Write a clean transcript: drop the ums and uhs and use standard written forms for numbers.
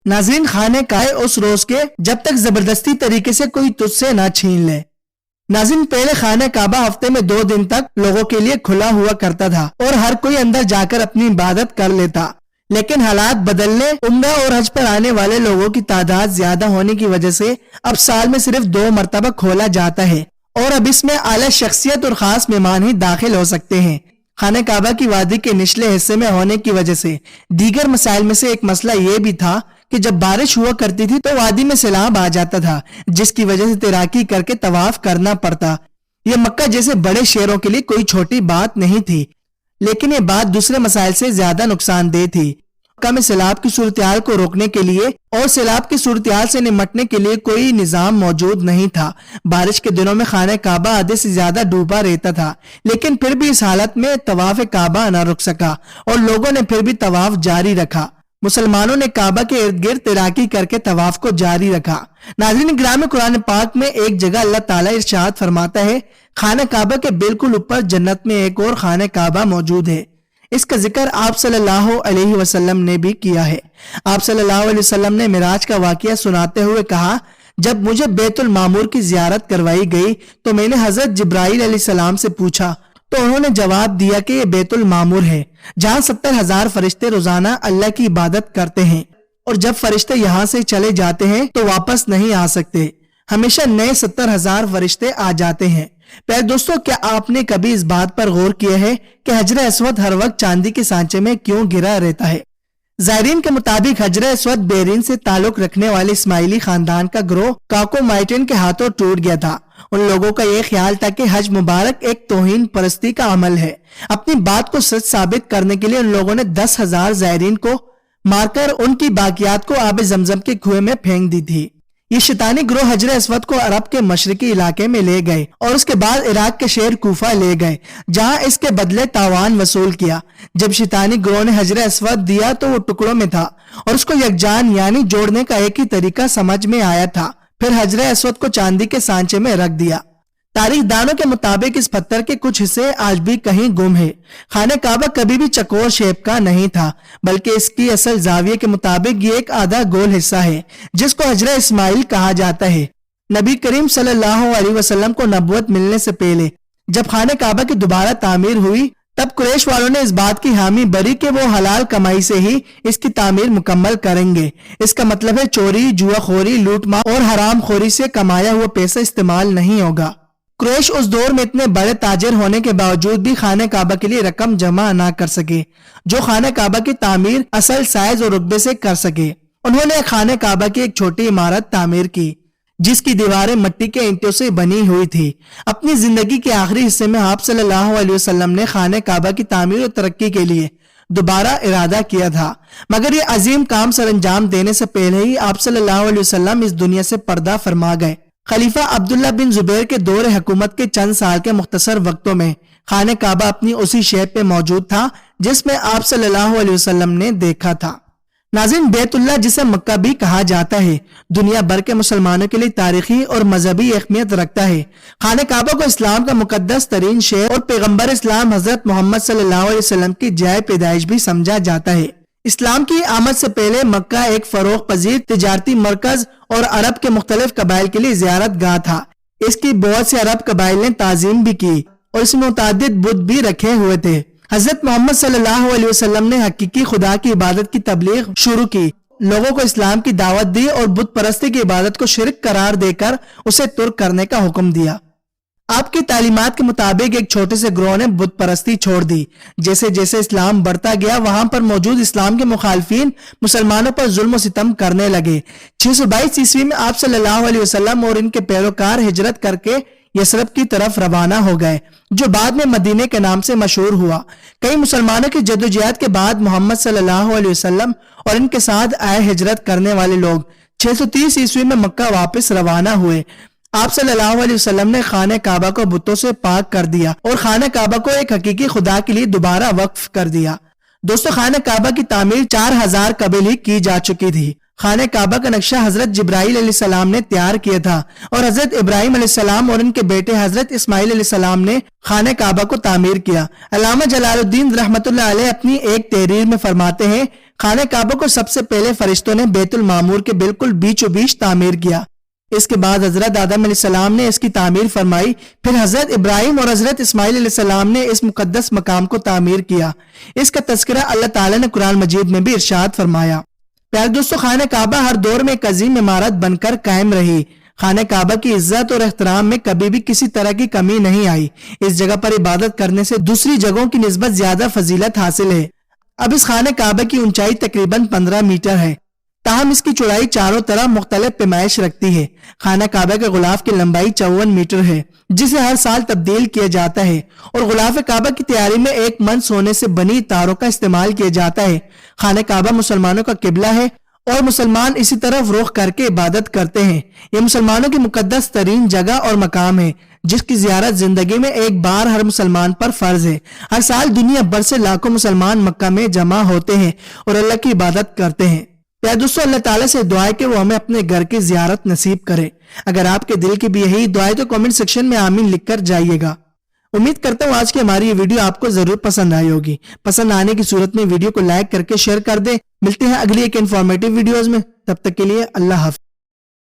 ناظرین، خانے کعبہ اس روز کے جب تک زبردستی طریقے سے کوئی تجھ سے نہ چھین لے۔ ناظرین، پہلے خانہ کعبہ ہفتے میں 2 دن تک لوگوں کے لیے کھلا ہوا کرتا تھا اور ہر کوئی اندر جا کر اپنی عبادت کر لیتا، لیکن حالات بدلنے، عمرہ اور حج پر آنے والے لوگوں کی تعداد زیادہ ہونے کی وجہ سے اب سال میں صرف 2 مرتبہ کھولا جاتا ہے، اور اب اس میں اعلی شخصیت اور خاص مہمان ہی داخل ہو سکتے ہیں۔ خانہ کعبہ کی وادی کے نچلے حصے میں ہونے کی وجہ سے دیگر مسائل میں سے ایک مسئلہ یہ بھی تھا کہ جب بارش ہوا کرتی تھی تو وادی میں سیلاب آ جاتا تھا، جس کی وجہ سے تیراکی کر کے طواف کرنا پڑتا۔ یہ مکہ جیسے بڑے شہروں کے لیے کوئی چھوٹی بات نہیں تھی، لیکن یہ بات دوسرے مسائل سے زیادہ نقصان دہ تھی۔ مکہ میں سیلاب کی صورتحال کو روکنے کے لیے اور سیلاب کی صورتحال سے نمٹنے کے لیے کوئی نظام موجود نہیں تھا۔ بارش کے دنوں میں خانہ کعبہ آدھے سے زیادہ ڈوبا رہتا تھا، لیکن پھر بھی اس حالت میں طواف کعبہ نہ رک سکا اور لوگوں نے پھر بھی طواف جاری رکھا۔ مسلمانوں نے کعبہ کے ارد گرد تیراکی کر کے طواف کو جاری رکھا۔ ناظرین گرامی، قرآن پاک میں ایک جگہ اللہ تعالیٰ ارشاد فرماتا ہے، خانہ کعبہ کے بالکل اوپر جنت میں ایک اور خانہ کعبہ موجود ہے۔ اس کا ذکر آپ صلی اللہ علیہ وسلم نے بھی کیا ہے۔ آپ صلی اللہ علیہ وسلم نے معراج کا واقعہ سناتے ہوئے کہا، جب مجھے بیت المعمور کی زیارت کروائی گئی تو میں نے حضرت جبرائیل علیہ السلام سے پوچھا تو انہوں نے جواب دیا کہ یہ بیت المعمور ہے، جہاں 70,000 فرشتے روزانہ اللہ کی عبادت کرتے ہیں، اور جب فرشتے یہاں سے چلے جاتے ہیں تو واپس نہیں آ سکتے، ہمیشہ نئے 70,000 فرشتے آ جاتے ہیں۔ پیارے دوستو، کیا آپ نے کبھی اس بات پر غور کیا ہے کہ حجر اسود ہر وقت چاندی کے سانچے میں کیوں گرا رہتا ہے؟ زائرین کے مطابق حجر اسود بیرین سے تعلق رکھنے والے اسماعیلی خاندان کا گروہ کاکو مائٹن کے ہاتھوں ٹوٹ گیا تھا۔ ان لوگوں کا یہ خیال تھا کہ حج مبارک ایک توہین پرستی کا عمل ہے۔ اپنی بات کو سچ ثابت کرنے کے لیے ان لوگوں نے 10,000 زائرین کو مار کر ان کی باقیات کو آب زمزم کے کنویں میں پھینک دی تھی۔ یہ شیطانی گروہ حجر اسود کو عرب کے مشرقی علاقے میں لے گئے اور اس کے بعد عراق کے شہر کوفہ لے گئے، جہاں اس کے بدلے تاوان وصول کیا۔ جب شیطانی گروہ نے حجر اسود دیا تو وہ ٹکڑوں میں تھا اور اس کو یکجان یعنی جوڑنے کا ایک ہی طریقہ سمجھ میں آیا تھا، پھر حجر اسود کو چاندی کے سانچے میں رکھ دیا۔ تاریخ دانوں کے مطابق اس پتھر کے کچھ حصے آج بھی کہیں گم ہے۔ خانہ کعبہ کبھی بھی چکور شیپ کا نہیں تھا، بلکہ اس کی اصل زاویے کے مطابق یہ ایک آدھا گول حصہ ہے، جس کو حجر اسماعیل کہا جاتا ہے۔ نبی کریم صلی اللہ علیہ وسلم کو نبوت ملنے سے پہلے جب خانہ کعبہ کی دوبارہ تعمیر ہوئی، تب قریش والوں نے اس بات کی حامی بری کہ وہ حلال کمائی سے ہی اس کی تعمیر مکمل کریں گے۔ اس کا مطلب ہے چوری، جوا خوری، لوٹ مار اور حرام خوری سے کمایا ہوا پیسہ استعمال نہیں ہوگا۔ قریش اس دور میں اتنے بڑے تاجر ہونے کے باوجود بھی خانہ کعبہ کے لیے رقم جمع نہ کر سکے جو خانہ کعبہ کی تعمیر اصل سائز اور رقبے سے کر سکے۔ انہوں نے خانہ کعبہ کی ایک چھوٹی عمارت تعمیر کی جس کی دیواریں مٹی کے اینٹوں سے بنی ہوئی تھی۔ اپنی زندگی کے آخری حصے میں آپ صلی اللہ علیہ وسلم نے خانہ کعبہ کی تعمیر اور ترقی کے لیے دوبارہ ارادہ کیا تھا، مگر یہ عظیم کام سر انجام دینے سے پہلے ہی آپ صلی اللہ علیہ وسلم اس دنیا سے پردہ فرما گئے۔ خلیفہ عبداللہ بن زبیر کے دور حکومت کے چند سال کے مختصر وقتوں میں خانہ کعبہ اپنی اسی شیپ پہ موجود تھا جس میں آپ صلی اللہ علیہ وسلم نے دیکھا تھا۔ ناظرین، بیت اللہ جسے مکہ بھی کہا جاتا ہے، دنیا بھر کے مسلمانوں کے لیے تاریخی اور مذہبی اہمیت رکھتا ہے۔ خانہ کعبہ کو اسلام کا مقدس ترین شہر اور پیغمبر اسلام حضرت محمد صلی اللہ علیہ وسلم کی جائے پیدائش بھی سمجھا جاتا ہے۔ اسلام کی آمد سے پہلے مکہ ایک فروغ پذیر تجارتی مرکز اور عرب کے مختلف قبائل کے لیے زیارت گاہ تھا۔ اس کی بہت سے عرب قبائل نے تعظیم بھی کی اور اس میں متعدد بت بھی رکھے ہوئے تھے۔ حضرت محمد صلی اللہ علیہ وسلم نے حقیقی خدا کی عبادت کی تبلیغ شروع کی، لوگوں کو اسلام کی دعوت دی اور بت پرستی کی عبادت کو شرک قرار دے کر اسے ترک کرنے کا حکم دیا۔ آپ کی تعلیمات کے مطابق ایک چھوٹے سے گروہ نے بت پرستی چھوڑ دی۔ جیسے جیسے اسلام بڑھتا گیا، وہاں پر موجود اسلام کے مخالفین مسلمانوں پر ظلم و ستم کرنے لگے۔ 622 عیسوی میں آپ صلی اللہ علیہ وسلم اور ان کے پیروکار ہجرت کر کے یثرب کی طرف روانہ ہو گئے، جو بعد میں مدینے کے نام سے مشہور ہوا۔ کئی مسلمانوں کی جدوجہد کے بعد محمد صلی اللہ علیہ وسلم اور ان کے ساتھ آئے ہجرت کرنے والے لوگ 630 عیسوی میں مکہ واپس روانہ ہوئے۔ آپ صلی اللہ علیہ وسلم نے خانہ کعبہ کو بتوں سے پاک کر دیا اور خانہ کعبہ کو ایک حقیقی خدا کے لیے دوبارہ وقف کر دیا۔ دوستو، خانہ کعبہ کی تعمیر 4000 قبل ہی کی جا چکی تھی۔ خانہ کعبہ کا نقشہ حضرت جبرائیل علیہ السلام نے تیار کیا تھا اور حضرت ابراہیم علیہ السلام اور ان کے بیٹے حضرت اسماعیل علیہ السلام نے خانہ کعبہ کو تعمیر کیا۔ علامہ جلال الدین رحمت اللہ علیہ اپنی ایک تحریر میں فرماتے ہیں، خانہ کعبہ کو سب سے پہلے فرشتوں نے بیت المعمور کے بالکل بیچوں بیچ تعمیر کیا۔ اس کے بعد حضرت آدم علیہ السلام نے اس کی تعمیر فرمائی، پھر حضرت ابراہیم اور حضرت اسماعیل علیہ السلام نے اس مقدس مقام کو تعمیر کیا۔ اس کا تذکرہ اللہ تعالیٰ نے قرآن مجید میں بھی ارشاد فرمایا۔ پیارے دوستو، خانہ کعبہ ہر دور میں ایک عظیم عمارت بن کر قائم رہی۔ خانہ کعبہ کی عزت اور احترام میں کبھی بھی کسی طرح کی کمی نہیں آئی۔ اس جگہ پر عبادت کرنے سے دوسری جگہوں کی نسبت زیادہ فضیلت حاصل ہے۔ اب اس خانہ کعبہ کی اونچائی تقریباً 15 میٹر ہے، تاہم اس کی چوڑائی چاروں طرف مختلف پیمائش رکھتی ہے۔ خانہ کعبہ کے غلاف کی لمبائی 54 میٹر ہے، جسے ہر سال تبدیل کیا جاتا ہے، اور غلاف کعبہ کی تیاری میں 1 من سونے سے بنی تاروں کا استعمال کیا جاتا ہے۔ خانہ کعبہ مسلمانوں کا قبلہ ہے اور مسلمان اسی طرف رخ کر کے عبادت کرتے ہیں۔ یہ مسلمانوں کی مقدس ترین جگہ اور مقام ہے، جس کی زیارت زندگی میں ایک بار ہر مسلمان پر فرض ہے۔ ہر سال دنیا بھر سے لاکھوں مسلمان مکہ میں جمع ہوتے ہیں اور اللہ کی عبادت کرتے ہیں۔ پیارے دوستو، اللہ تعالیٰ سے دعا ہے کہ وہ ہمیں اپنے گھر کی زیارت نصیب کرے۔ اگر آپ کے دل کی بھی یہی دعا ہے تو کامنٹ سیکشن میں آمین لکھ کر جائیے گا۔ امید کرتا ہوں آج کی ہماری یہ ویڈیو آپ کو ضرور پسند آئی ہوگی۔ پسند آنے کی صورت میں ویڈیو کو لائک کر کے شیئر کر دیں۔ ملتے ہیں اگلی ایک انفارمیٹیو ویڈیوز میں، تب تک کے لیے اللہ حافظ۔